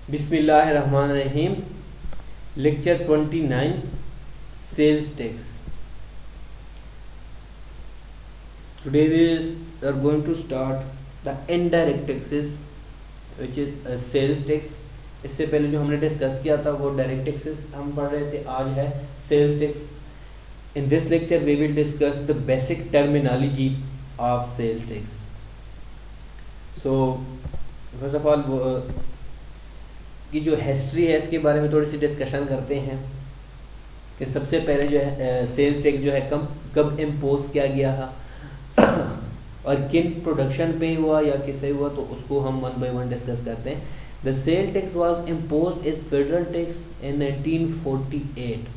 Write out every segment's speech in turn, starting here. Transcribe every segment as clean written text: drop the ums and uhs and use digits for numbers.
बिस्मिल्लाहिर्रहमानिर्रहीम। Lecture 29 sales tax. Today we are going to start the indirect taxes which is sales tax। इससे पहले जो हमने discuss किया था वो डायरेक्ट टैक्सेस हम पढ़ रहे थे, आज है sales tax. In this lecture we will discuss the basic terminology of sales tax. So first of all की जो हिस्ट्री है इसके बारे में थोड़ी सी डिस्कशन करते हैं कि सबसे पहले जो है सेल्स टैक्स जो है कब इम्पोज किया गया था और किन प्रोडक्शन पे हुआ या किससे हुआ, तो उसको हम वन बाय वन डिस्कस करते हैं। The sale tax was imposed as federal tax in 1948।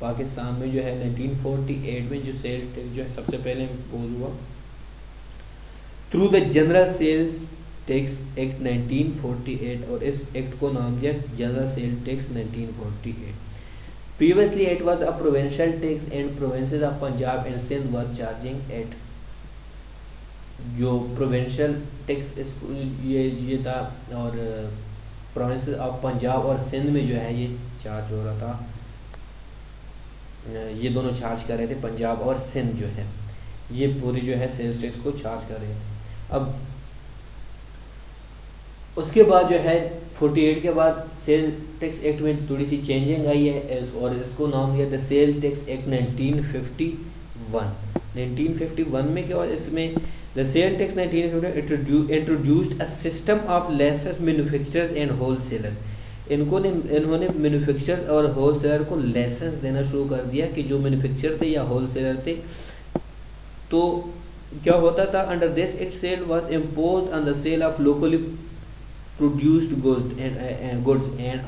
Pakistan में जो है 1948 में जो सेल टैक्स जो है सबसे पहले इम्पोज हुआ through the general sales tax act 1948, और इस एक्ट को नाम दिया general sale tax 1948। Previously it was a provincial tax and provinces of Punjab and Sindh were charging it। जो प्रोविंशियल टैक्स ये था और प्रोविंसेस ऑफ पंजाब और सिंध में जो है ये चार्ज हो रहा था, ये दोनों चार्ज कर रहे थे। पंजाब और सिंध जो है ये पूरी जो है सेल्स टैक्स को चार्ज कर रहे थे। अब उसके बाद जो है 48 के बाद सेल टैक्स एक्ट में थोड़ी सी चेंजिंग आई है और इसको नाम दिया द सेल टैक्स एक्ट 1951। 1951 में क्या हुआ, इसमें the sale tax 1950 introduced a system of license manufacturers and wholesalers. इन्होंने मैन्युफैक्चरर्स और होलसेलर को लाइसेंस देना शुरू कर दिया कि जो मैन्युफैक्चरर थे या होलसेलर थे, तो क्या होता था under this act sale was imposed on the sale of locally produced goods and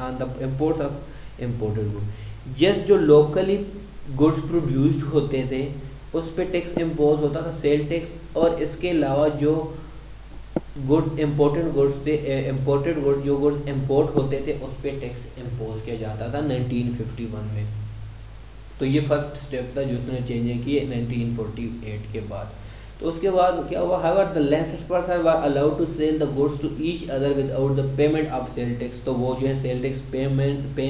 on the imports of imported goods। Just जो लोकली गुड्स प्रोड्यूस्ड होते थे उस पे टैक्स इम्पोज होता था सेल टैक्स, और इसके अलावा जो गुड्स इम्पोर्टेड गुड्स थे इम्पोर्टेड गुड्स जो गुड्स इम्पोर्ट होते थे उस पे टैक्स इम्पोज किया जाता था 1951 में। तो ये फर्स्ट स्टेप था जो उसने चेंज किए 1948 के बाद। तो उसके बाद क्या हुआ, however the licensed person were allowed to sell the goods to each other without the payment of sale tax. तो वो जो है सेल टैक्स पे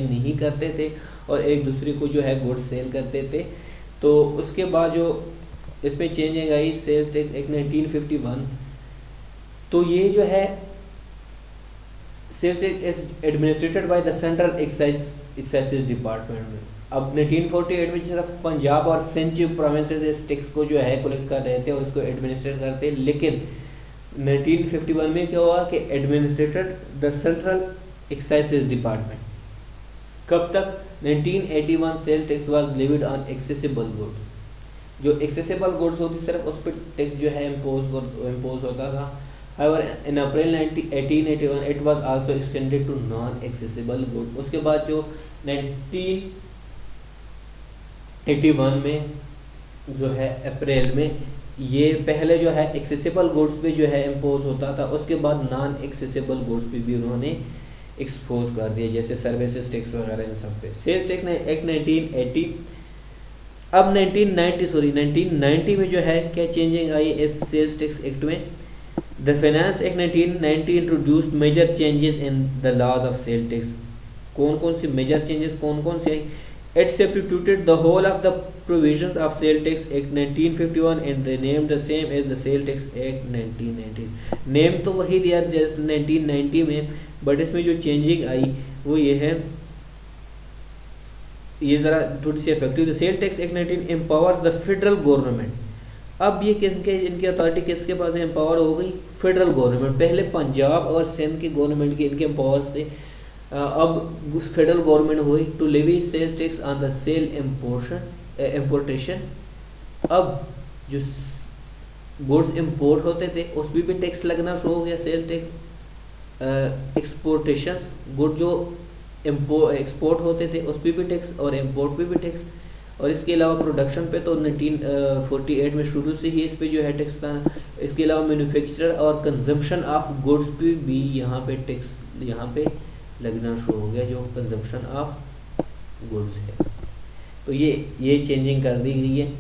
नहीं करते थे और एक दूसरे को जो है गुड्स सेल करते थे। तो उसके बाद जो इसमें चेंजिंग आई सेल्स टैक्स एक्ट 1951, तो ये जो है sales tax is administered by the central excise department में। अब 1948 में सिर्फ पंजाब और सिंध प्रोविंसेस इस टैक्स को जो है कलेक्ट कर रहे थे और उसको एडमिनिस्ट्रेट करते, लेकिन 1951 में क्या हुआ कि administrated the central excise department. कब तक, 1981 cell tax was levied on accessible goods. जो एक्सेसिबल गुड्स होती सिर्फ उस पर टैक्स जो है इम्पोज होता था। However, in April 1881 it was also extended to non-accessible goods। उसके बाद जो 1981 में जो है अप्रैल में ये पहले जो है एक्सेसिबल गुड्स पे जो है इम्पोज होता था, उसके बाद नॉन एक्सेसिबल गुड्स पे भी उन्होंने एक्सपोज कर दिया, जैसे सर्विसेज टैक्स वगैरह इन सब पे। Sales tax act 1980। अब 1990 में जो है क्या चेंजिंग आई इस सेल्स टैक्स एक्ट में। The finance act 1990 introduced major changes in the laws of sale tax. कौन कौन सी मेजर चेंजेस कौन कौन से? It substituted the whole of the provisions of Sale Tax Act 1951 and renamed the same as the Sale Tax Act 1990। Name तो वही दिया जैसे 1990 में, बट इसमें जो चेंजिंग आई वो ये है, ये ज़रा थोड़ी सी effective. Sale tax act 19 empowers the federal government. अब ये किसके इनकी अथॉरिटी किसके पास एम्पावर हो गई? Federal government. पहले पंजाब और सिंध की गवर्नमेंट के इनके एम्पावर्स थे, अब फेडरल गवर्नमेंट हुई to levy sale tax on the sale importation. अब जो गुड्स इम्पोर्ट होते थे उस पर भी टैक्स लगना शुरू हो गया सेल टैक्स। एक्सपोर्टेशंस गुड जो एक्सपोर्ट होते थे उस पर भी टैक्स और इम्पोर्ट पे भी टैक्स। और इसके अलावा प्रोडक्शन पे तो 1948 में शुरू से ही इस पे जो है टैक्स था। इसके अलावा मैन्युफैक्चर और कंजम्पशन ऑफ गुड्स पे भी यहाँ पे टैक्स यहाँ पे लगना शुरू हो गया, जो कंजम्पशन ऑफ गुड्स है। तो ये चेंजिंग कर दी गई है।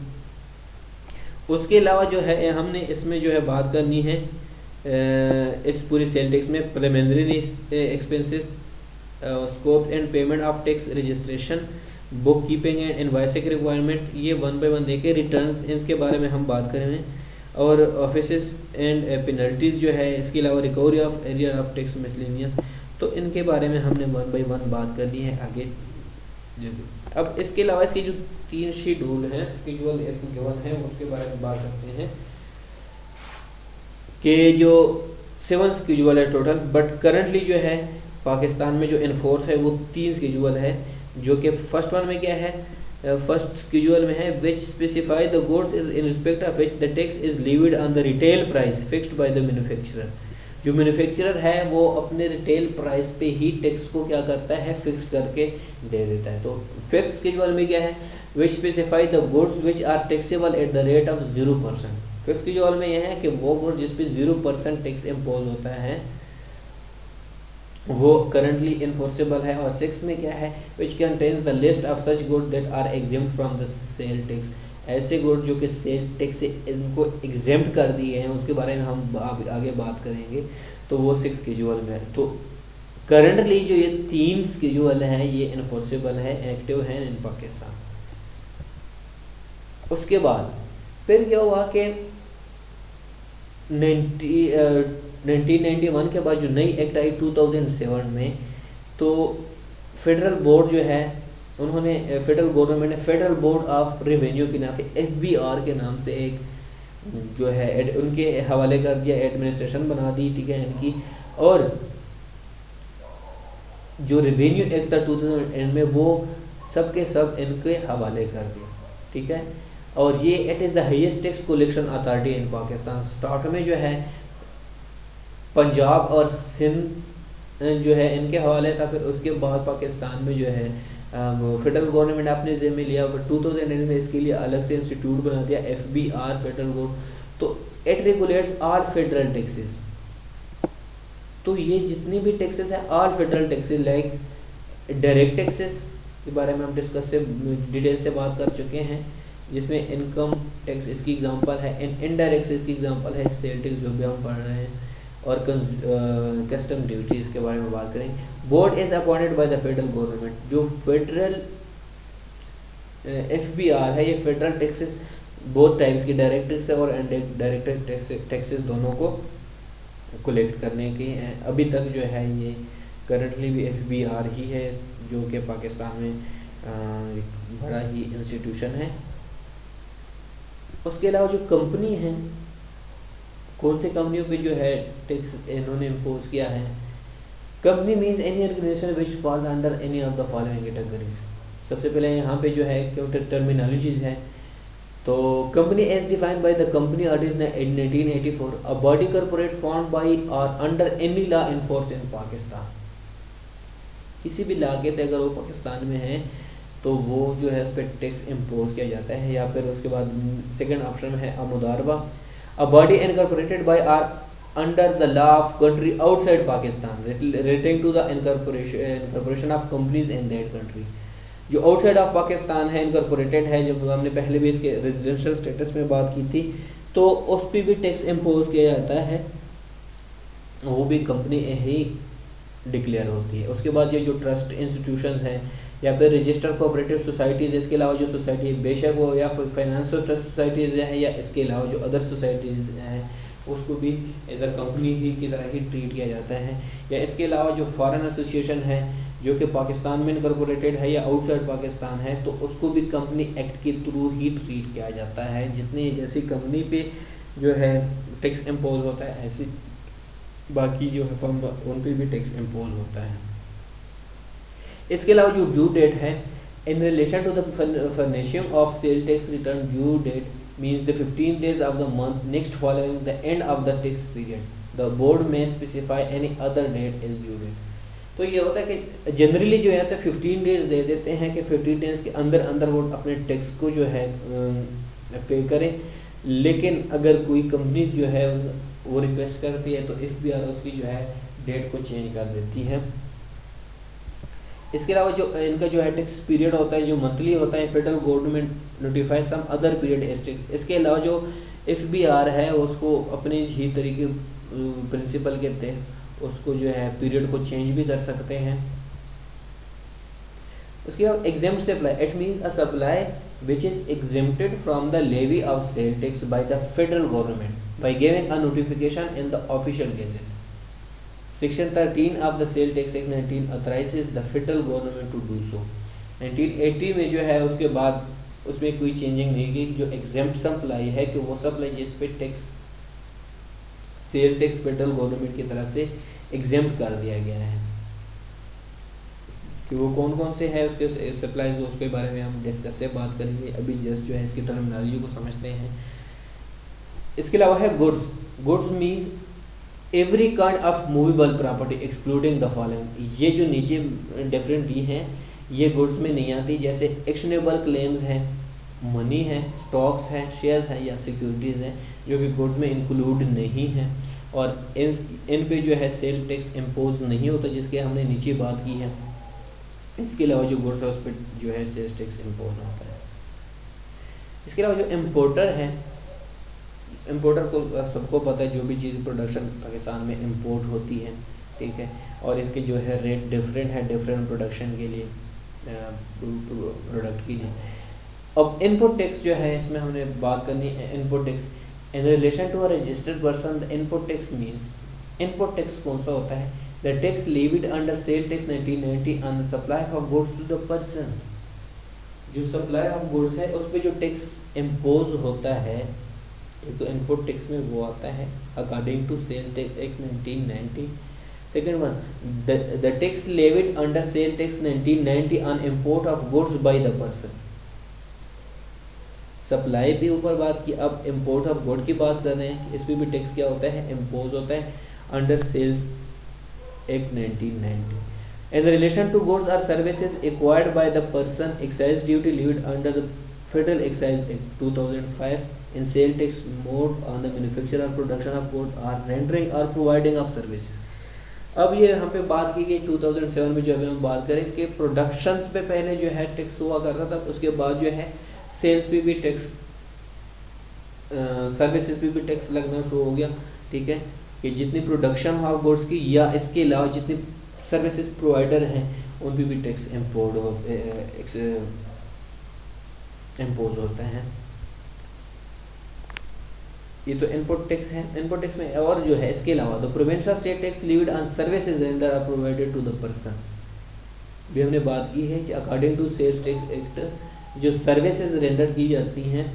उसके अलावा जो है हमने इसमें जो है बात करनी है इस पूरी सेल टैक्स में preliminary expenses, scopes and payment of tax registration, book keeping and invoicing requirement, ये 1 बाय 1 देखे। रिटर्न्स, इनके बारे में हम बात करेंगे, और ऑफिसेस एंड पेनल्टीज़ जो है, इसके अलावा recovery of area of tax miscellaneous, तो इनके बारे में हमने 1 बाय 1 बात करनी है आगे। अब इसके अलावा इसकी जो 3 शेड्यूल हैं, स्केड्यूल इसको गिवन है, उसके बारे में बात करते हैं कि जो 7 स्केड्यूल है टोटल, बट करंटली जो है पाकिस्तान में जो इन्फोर्स है वो 3 स्केड्यूल है, जो कि फर्स्ट वन में क्या है, फर्स्ट स्केड्यूल में है which specify the goods is in respect of which the tax is levied on the retail price fixed by the manufacturer. जो मैन्युफैक्चरर है वो अपने रिटेल प्राइस पे ही टैक्स को क्या करता है, फिक्स करके दे देता है। तो 5th स्केड्यूल में क्या है, which specify the goods which are taxable at the rate of 0%। 5th schedule में यह है कि वो गुड जिस पे 0% टैक्स इम्पोज होता है वो करंटली इन्फोर्सेबल है। और 6th में क्या है, which contains the list of such good that are exempt from the sale tax. ऐसे गुड जो कि सेल टैक्स से इनको एग्जेम्प्ट कर दिए हैं, उनके बारे में हम आगे बात करेंगे, तो वो 6 स्केड्यूल में है। तो करंटली जो ये 3 स्केड्यूल हैं ये इन्फोर्सेबल है, एक्टिव हैं इन पाकिस्तान। उसके बाद फिर क्या हुआ कि 1991 के बाद जो नई एक्ट आई 2007 में, तो फेडरल बोर्ड जो है उन्होंने, फेडरल गवर्नमेंट ने फेडरल बोर्ड ऑफ रेवेन्यू के नाम से FBR के नाम से एक जो है उनके हवाले कर दिया, एडमिनिस्ट्रेशन बना दी, ठीक है इनकी। और जो रेवेन्यू एक्ट था 2008 में वो सब के सब इनके हवाले कर दिया, ठीक है। और ये it is the highest tax collection authority in Pakistan. Start में जो है पंजाब और सिंध जो है इनके हवाले था, फिर उसके बाद पाकिस्तान में जो है फेडरल गवर्नमेंट ने अपने ज़िम्मे लिया, बट 2008 में इसके लिए अलग से इंस्टीट्यूट बना दिया FBR, फेडरल बोर्ड। तो it regulates all federal taxes. तो ये जितनी भी टैक्सेस हैं all federal taxes, like direct taxes के बारे में हम डिस्कस से डिटेल से बात कर चुके हैं, जिसमें इनकम टैक्स इसकी एग्जांपल है, इनडायरेक्ट इसकी एग्जांपल है सेल टैक्स जो भी हम पढ़ रहे हैं, और कस्टम ड्यूटी इसके बारे में बात करें। Board is appointed by the federal government. जो फेडरल FBR है ये फेडरल टैक्सेस बोथ टाइप्स की, डायरेक्ट टैक्स और इनडायरेक्ट टैक्सेस दोनों को कलेक्ट करने के हैं। अभी तक जो है ये करंटली भी FBR ही है जो कि पाकिस्तान में एक बड़ा ही इंस्टीट्यूशन है। उसके अलावा जो कंपनी है, कौन से कंपनियों पे जो है टैक्स इन्होंने इम्पोज किया है, company means any organization which fall under any of the following categories. सबसे पहले यहाँ पे जो है टर्मिनोलॉजीज है, तो company as defined by the company act in 1984, a body corporate formed by और under any law in force in Pakistan. किसी भी लॉ के तहत अगर वो पाकिस्तान में है तो वो जो है उस पर टैक्स इम्पोज किया जाता है। या फिर उसके बाद सेकंड ऑप्शन में है अमुदारबा, a body incorporated by or under the law of country outside Pakistan relating to the incorporation of companies in that country. जो आउटसाइड ऑफ पाकिस्तान है, इनकॉर्पोरेटेड है, जब हमने पहले भी इसके रेजिडेंशियल स्टेटस में बात की थी, तो उस पर भी टैक्स इम्पोज किया जाता है, वो भी कंपनी ही डिक्लेयर होती है। उसके बाद ये जो ट्रस्ट इंस्टीट्यूशन है या फिर रजिस्टर्ड कोऑपरेटिव सोसाइटीज़, इसके अलावा जो सोसाइटी बेशक वो या फिर फाइनेंशियल ट्रस्ट सोसाइटीज़ हैं या इसके अलावा जो अदर सोसाइटीज़ हैं उसको भी एज अ कंपनी ही की तरह ही ट्रीट किया जाता है। या इसके अलावा जो फॉरेन एसोसिएशन है जो कि पाकिस्तान में इनकॉर्पोरेटेड है या आउटसाइड पाकिस्तान है, तो उसको भी कंपनी एक्ट के थ्रू ही ट्रीट किया जाता है। जितनी जैसी कंपनी पे जो है टैक्स इम्पोज होता है, ऐसी बाकी जो है फर्म उन पर भी टैक्स इम्पोज होता है। इसके अलावा जो ड्यू डेट है, in relation to the furnishing of sale tax return, due date means the 15 days of the month next following the end of the tax period. The board may specify any other date as due date. तो ये होता है कि generally जो है तो 15 days दे देते हैं कि 15 days के अंदर अंदर वो अपने टैक्स को जो है पे करें। लेकिन अगर कोई कंपनी जो है वो रिक्वेस्ट करती है तो FBR उसकी जो है डेट को चेंज कर देती है। इसके अलावा जो इनका जो है टैक्स पीरियड होता है जो मंथली होता है, federal government notify some other period एस्टिक। इसके अलावा जो FBR है उसको अपने ही तरीके प्रिंसिपल के तहत उसको जो है पीरियड को चेंज भी कर सकते हैं। उसके बाद exempt supply, it means a supply which is exempted from the levy of sale tax by the federal government by giving a notification in the official gazette. Section 13 of the Sale Tax Act 19 authorizes the federal government to do so. 1980 में जो है उसके बाद उसमें कोई changing नहीं की, जो एग्जेम्प्ट सप्लाई है कि वो सप्लाई जिस पे tax sale tax federal government की तरफ से एग्जेम्प्ट कर दिया गया है कि वो कौन कौन से है उसके सप्लाईज, उसके बारे में हम डिस्कस से बात करेंगे। अभी जस्ट जो है इसकी टर्मिनोलॉजी को समझते हैं। इसके अलावा है goods. Goods means every kind of movable property excluding the following. ये जो नीचे डिफरेंट दी हैं ये गुड्स में नहीं आती, जैसे एक्शनेबल क्लेम्स हैं, मनी है, स्टॉक्स हैं, शेयर्स हैं या सिक्योरिटीज़ हैं जो कि गुड्स में इंक्लूड नहीं हैं और इन पे जो है सेल टैक्स इम्पोज नहीं होता, जिसके हमने नीचे बात की है। इसके अलावा जो गुड्स है उस पर जो है सेल्स टैक्स इम्पोज होता है। इसके अलावा जो इम्पोर्टर है, इम्पोर्टर को सबको पता है जो भी चीज़ प्रोडक्शन पाकिस्तान में इम्पोर्ट होती है, ठीक है, और इसके जो है रेट डिफरेंट है डिफरेंट प्रोडक्शन के लिए, प्रोडक्ट के लिए। अब इनपुट टैक्स जो है इसमें हमने बात करनी है input tax in relation to a registered person. Input tax means, input tax कौन सा होता है? The tax levied under Sale Tax 1990 on the supply of goods to the person। जो सप्लाई ऑफ गुड्स है उस पर जो टैक्स इम्पोज होता है, एक तो इनपुट टैक्स में वो आता है according to sale tax act 1990। Second one, the tax levied under sale tax 1990 on import of goods by the person. Supply भी ऊपर बात की, अब इम्पोर्ट ऑफ गुड की बात कर रहे हैं, इस पर भी टैक्स क्या होता है? इम्पोज होता है under sales Act 1990। In relation to goods or services acquired by the person, excise duty levied under the Federal Excise Act 2005 in sale tax mode on the manufacture or production of goods or rendering or providing of services। अब ये यहाँ पे बात की गई 2007 में, जो अभी हम बात करें कि प्रोडक्शन पे पहले जो है टैक्स हुआ कर रहा था, उसके बाद जो है सेल्स पे भी टैक्स, सर्विसेज पे भी टैक्स लगना शुरू हो गया, ठीक है, कि जितनी प्रोडक्शन ऑफ गुड्स की या इसके अलावा जितनी सर्विसेज प्रोवाइडर हैं उन पर भी टैक्स इम्पोज होता है। ये तो इनपुट टैक्स है। इनपुट टैक्स में और जो है इसके अलावा the provincial state tax levied on services render or provided to the person. भी हमने बात की है कि according to sales tax act जो सर्विसेज रेंडर की जाती हैं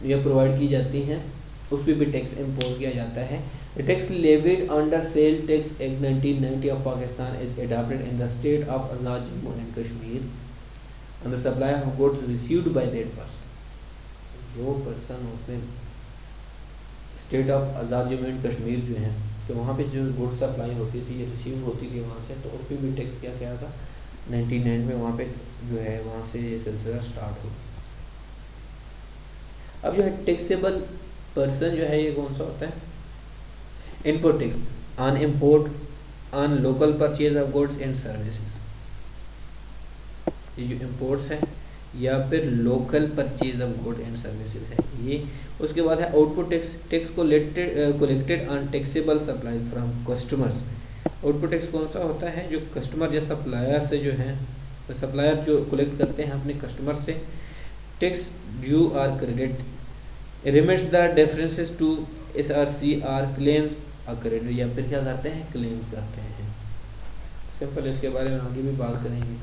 या प्रोवाइड की जाती हैं उस पर भी टैक्स इम्पोज किया जाता है। The tax levied under Sale Tax Act 1990 of Pakistan is adopted in the state of Azad Jammu and Kashmir on the supply of goods received by that person। जो पर्सन उसमें state of Azad Jammu and Kashmir जो है तो वहाँ पे जो goods supply होती थी या रिसीव होती थी वहाँ से, तो उस पर भी टैक्स क्या क्या था 1990 में वहाँ पे जो है वहाँ से ये सिलसिला स्टार्ट हो। अब जो है टैक्सेबल पर्सन जो है ये कौन सा होता है? Input tax on import on local purchase of goods and services. ये जो इम्पोर्ट्स है या फिर local purchase of good and services है ये। उसके बाद है output tax, tax collected on taxable supplies from customers. Output tax कौन सा होता है? जो कस्टमर या सप्लायर से जो है, सप्लायर जो कलेक्ट करते हैं अपने कस्टमर से। Tax due or credit remits the differences to SRC or claims और क्रेडिट, या फिर क्या करते हैं? क्लेम्स करते हैं। सिंपल, इसके बारे में आगे भी बात करेंगे।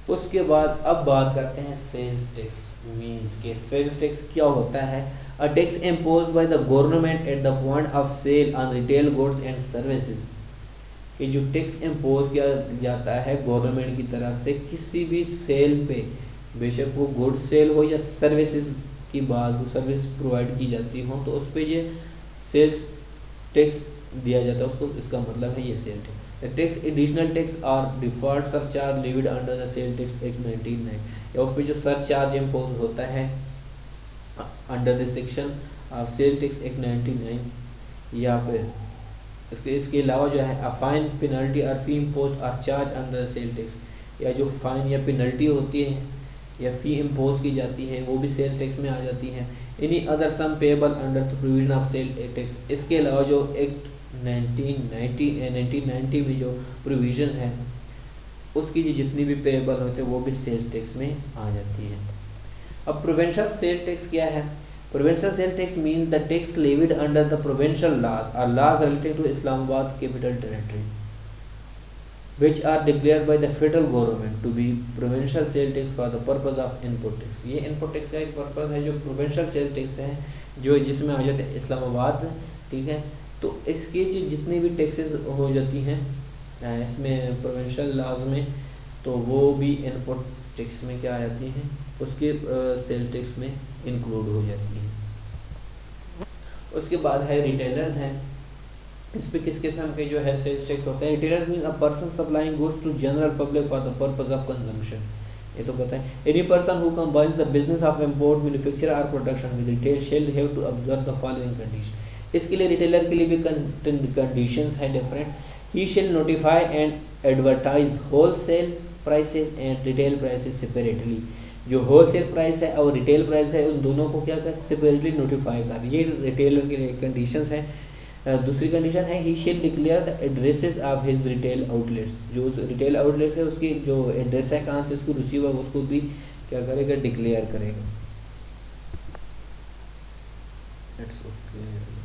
उसके बाद अब बात करते हैं सेल्स टैक्स मीन्स के सेल्स टैक्स क्या होता है? A tax imposed by the government at the point of sale on retail goods and services. कि जो टैक्स इम्पोज किया जाता है गवर्नमेंट की तरफ से किसी भी सेल पे, बेशक वो गुड्स सेल हो या सर्विसेज की बात हो, सर्विस प्रोवाइड की जाती हो, तो उस पर ये सेल्स टैक्स दिया जाता है उसको, इसका मतलब है ये sale tax. The tax additional tax or default surcharge levied under the sale tax act 1990, या उस पर जो सरचार्ज इम्पोज होता है under the section of sale tax act 1990, या फिर इसके अलावा जो है अ फाइन पेनल्टी और fee impose or charge under the sale tax, या जो फाइन या पेनल्टी होती है या फ़ी इम्पोज की जाती है वो भी सेल टैक्स में आ जाती हैं। Any other sum payable under the provision of sale tax, इसके अलावा जो एक्ट 1990 में जो प्रोविज़न है उसकी जितनी भी पेएबल होते हैं वो भी सेल्स टैक्स में आ जाती है। अब प्रोविंशियल सेल टैक्स क्या है? Provincial sale tax means the tax levied under the provincial laws और laws related to Islamabad capital territory which are declared by the federal government to be provincial sale tax for the purpose of input tax। ये input tax का एक purpose है जो provincial sale tax है जो जिसमें आ जाते हैं इस्लामाबाद, ठीक है। तो इसके जितनी भी टैक्सेस हो जाती हैं इसमें प्रोविंशियल लॉज में, तो वो भी इनपुट टैक्स में क्या आ जाती हैं, उसके सेल टैक्स में इंक्लूड हो जाती हैं। उसके बाद है रिटेलर्स हैं, इस पे किस किस्म के जो है सेल्स टैक्स होते हैं। Retailer mean a person supplying goods to general public for the purpose of consumption, ये तो पता है। Any person who combines the business of import manufacture और production with retail shall have to observe the following condition. इसके लिए retailer के लिए भी कंडीशंस है different. He shall notify and advertise wholesale prices and retail prices separately. जो wholesale price है और रिटेल प्राइस है उन दोनों को क्या कर सेपरेटली नोटिफाई कर, ये रिटेलर के लिए कंडीशंस हैं। दूसरी कंडीशन है he shall declare the addresses of his retail outlets, जो रिटेल आउटलेट है उसकी जो एड्रेस है कहाँ से उसको रिसीव होगा उसको भी क्या करेगा, डिक्लेयर करेगा। That's okay।